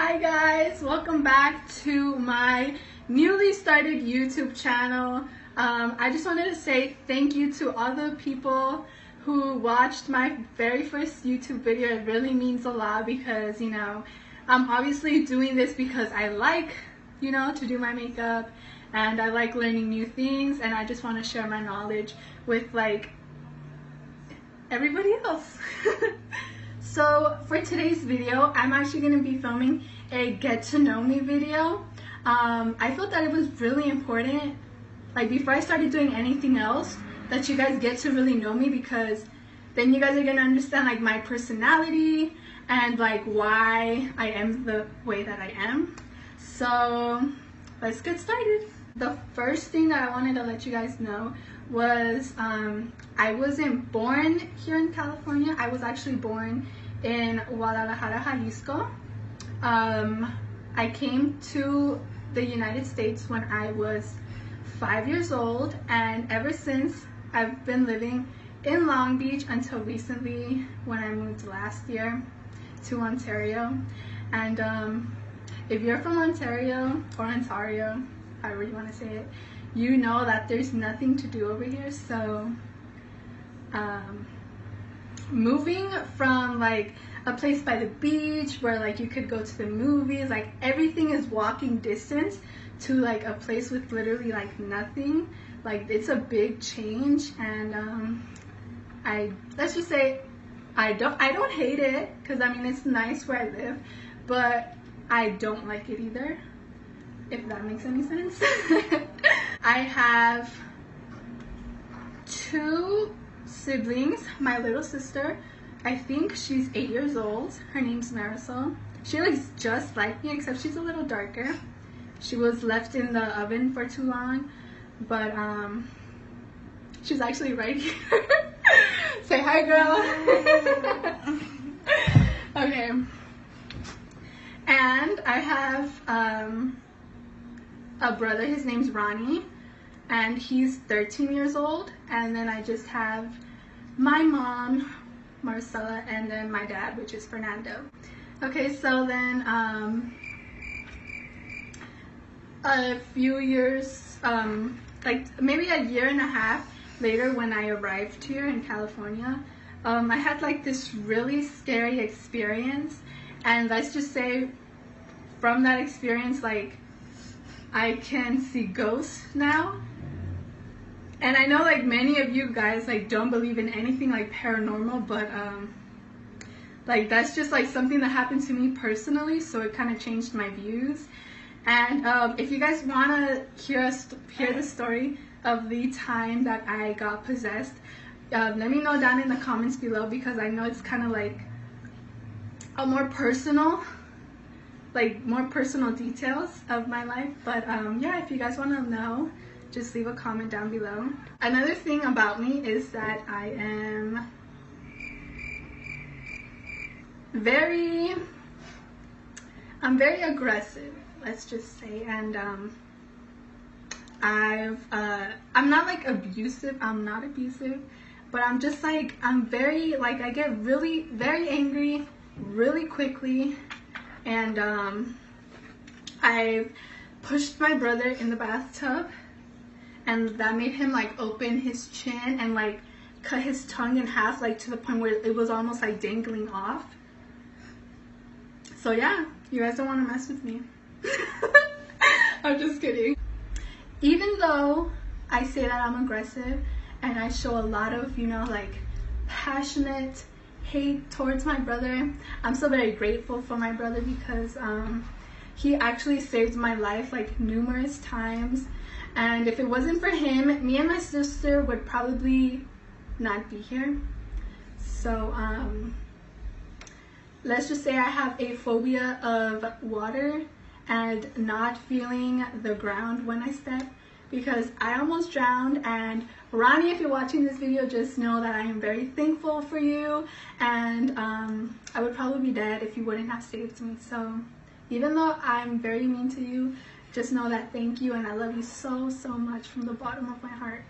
Hi guys, welcome back to my newly started YouTube channel. I just wanted to say thank you to all the people who watched my very first YouTube video. It really means a lot because, I'm obviously doing this because I like, to do my makeup and I like learning new things, and I just want to share my knowledge with like everybody else. So for today's video, I'm actually going to be filming a get to know me video. I felt that it was really important, like before I started doing anything else, that you guys get to really know me, because then you guys are going to understand like my personality and like why I am the way that I am. So let's get started. The first thing that I wanted to let you guys know was I wasn't born here in California. I was actually born in Guadalajara, Jalisco. I came to the United States when I was 5 years old, and ever since I've been living in Long Beach until recently when I moved last year to Ontario. And if you're from Ontario, or Ontario, however you want to say it, you know that there's nothing to do over here. So moving from like a place by the beach where like you could go to the movies, like everything is walking distance, to like a place with literally like nothing, like it's a big change. And let's just say I don't hate it, because I mean it's nice where I live, but I don't like it either, if that makes any sense. I have 2 siblings. My little sister, I think she's 8 years old. Her name's Marisol. She looks just like me, except she's a little darker. She was left in the oven for too long, but she's actually right here. Say hi, girl. Okay. And I have a brother. His name's Ronnie, and he's 13 years old. And then I just have my mom, Marcella, and then my dad, which is Fernando. Okay, so then a few years, like maybe a year and a half later, when I arrived here in California, I had like this really scary experience. And let's just say from that experience, like I can see ghosts now. And I know like many of you guys like don't believe in anything like paranormal, but like that's just like something that happened to me personally, so it kind of changed my views. And if you guys want to hear the story of the time that I got possessed, let me know down in the comments below, because I know it's kind of like a more personal details of my life. But yeah, if you guys want to know, just leave a comment down below. Another thing about me is that I am very aggressive, let's just say. And I'm not like abusive. I'm not abusive, but I'm just like, I'm very like, I get really very angry really quickly. And I pushed my brother in the bathtub, and that made him like open his chin and like cut his tongue in half, like to the point where it was almost like dangling off. So yeah, you guys don't want to mess with me. I'm just kidding. Even though I say that I'm aggressive and I show a lot of, like passionate hate towards my brother, I'm still very grateful for my brother, because he actually saved my life like numerous times. And if it wasn't for him, me and my sister would probably not be here. So let's just say I have a phobia of water and not feeling the ground when I step, because I almost drowned. And Ronnie, if you're watching this video, just know that I am very thankful for you, and I would probably be dead if you wouldn't have saved me. So even though I'm very mean to you, just know that thank you, and I love you so much from the bottom of my heart.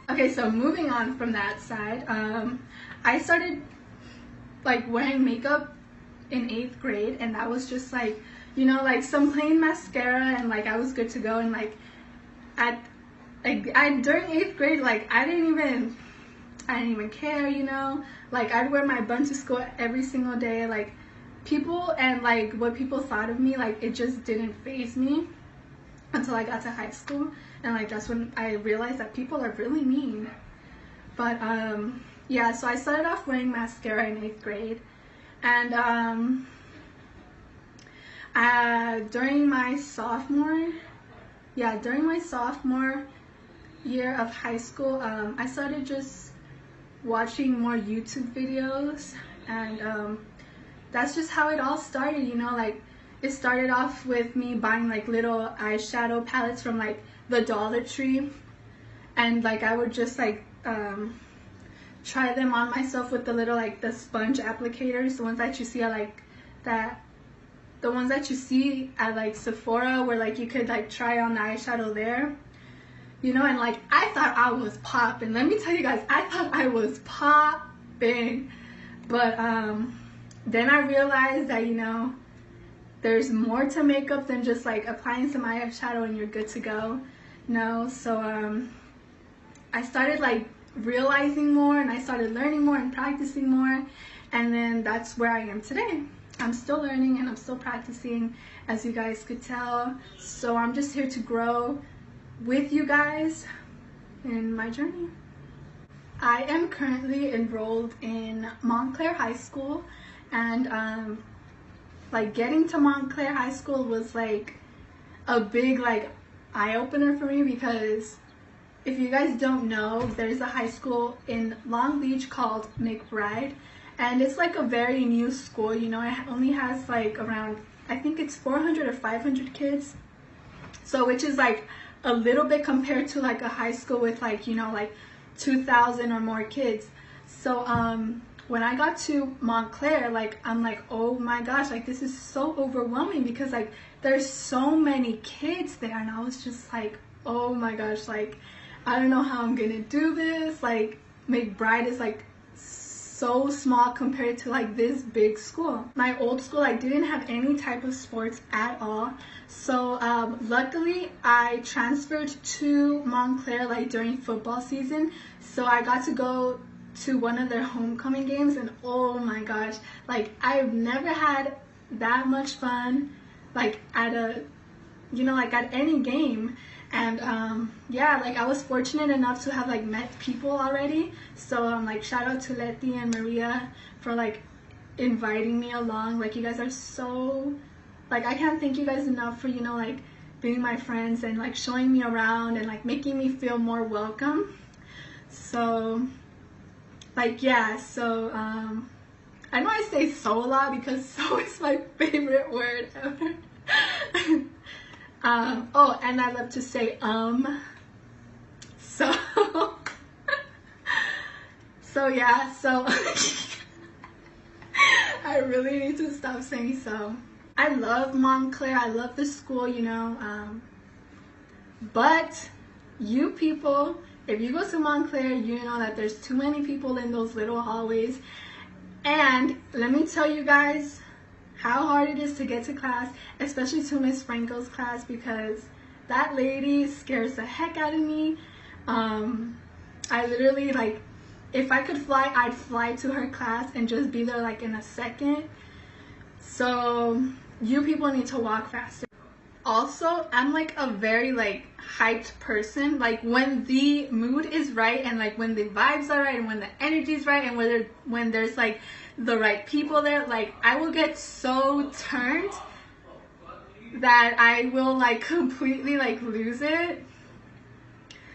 Okay, so moving on from that side, I started like wearing makeup in 8th grade, and that was just like, you know, like some plain mascara, and like I was good to go. And like during 8th grade, like I didn't even care, you know. Like I'd wear my bun to school every single day. Like people and like what people thought of me, like it just didn't faze me until I got to high school. And like that's when I realized that people are really mean. But yeah, so I started off wearing mascara in 8th grade, and during my sophomore year of high school, I started just watching more YouTube videos, and that's just how it all started, you know. Like it started off with me buying like little eyeshadow palettes from like the Dollar Tree, and like I would just like try them on myself with the little like the sponge applicators, the ones that you see at like the ones that you see at like Sephora, where like you could like try on the eyeshadow there, you know. And like I thought I was popping. Let me tell you guys, I thought I was popping. But then I realized that, you know, there's more to makeup than just like applying some eyeshadow and you're good to go. No, so I started like realizing more, and I started learning more and practicing more, and then that's where I am today. I'm still learning and I'm still practicing, as you guys could tell. So I'm just here to grow with you guys in my journey. I am currently enrolled in Montclair High School, and like getting to Montclair High School was like a big like eye-opener for me, because if you guys don't know, there's a high school in Long Beach called McBride, and it's like a very new school, you know. It only has like around, I think it's 400 or 500 kids, so which is like a little bit compared to like a high school with like, you know, like 2,000 or more kids. So when I got to Montclair, like I'm like, oh my gosh, like this is so overwhelming, because like there's so many kids there, and I was just like, oh my gosh, like I don't know how I'm gonna do this. Like McBride is like so small compared to like this big school. My old school, I didn't have any type of sports at all. So luckily I transferred to Montclair like during football season. So I got to go to one of their homecoming games, and oh my gosh, like I've never had that much fun like at a, you know, like at any game. And yeah, like I was fortunate enough to have like met people already. So like shout out to Letty and Maria for like inviting me along. Like you guys are so, like I can't thank you guys enough for, you know, like being my friends and like showing me around and like making me feel more welcome. So like yeah, so I know I say so a lot because so is my favorite word ever. Oh, and I love to say so so yeah, so I really need to stop saying so. I love Montclair, I love the school, you know, but you people, if you go to Montclair, you know that there's too many people in those little hallways. And let me tell you guys how hard it is to get to class, especially to Miss Franco's class, because that lady scares the heck out of me. I literally, like, if I could fly, I'd fly to her class and just be there like in a second. So you people need to walk faster. Also, I'm like a very like hyped person. Like when the mood is right, and like when the vibes are right, and when the energy is right, and when there's like the right people there, like I will get so turned that I will like completely like lose it.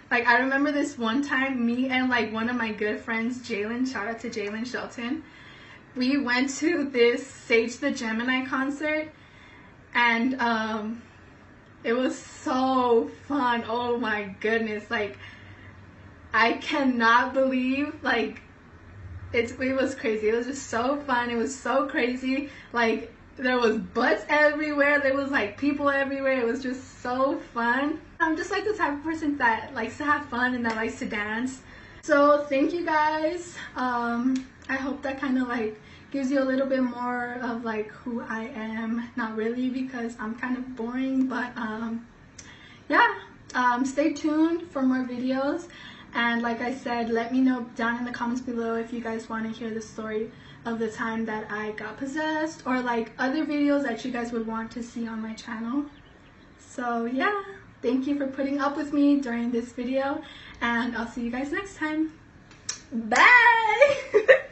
Like I remember this one time, me and like one of my good friends, Jalen, shout out to Jalen Shelton, we went to this Sage the Gemini concert, and it was so fun. Oh my goodness, like I cannot believe, like it was crazy. It was just so fun. It was so crazy. Like there was butts everywhere, there was like people everywhere. It was just so fun. I'm just like the type of person that likes to have fun and that likes to dance. So thank you guys I hope that kind of like gives you a little bit more of like who I am. Not really, because I'm kind of boring, but yeah, stay tuned for more videos. And like I said, let me know down in the comments below if you guys want to hear the story of the time that I got possessed, or like other videos that you guys would want to see on my channel. So yeah, thank you for putting up with me during this video, and I'll see you guys next time. Bye!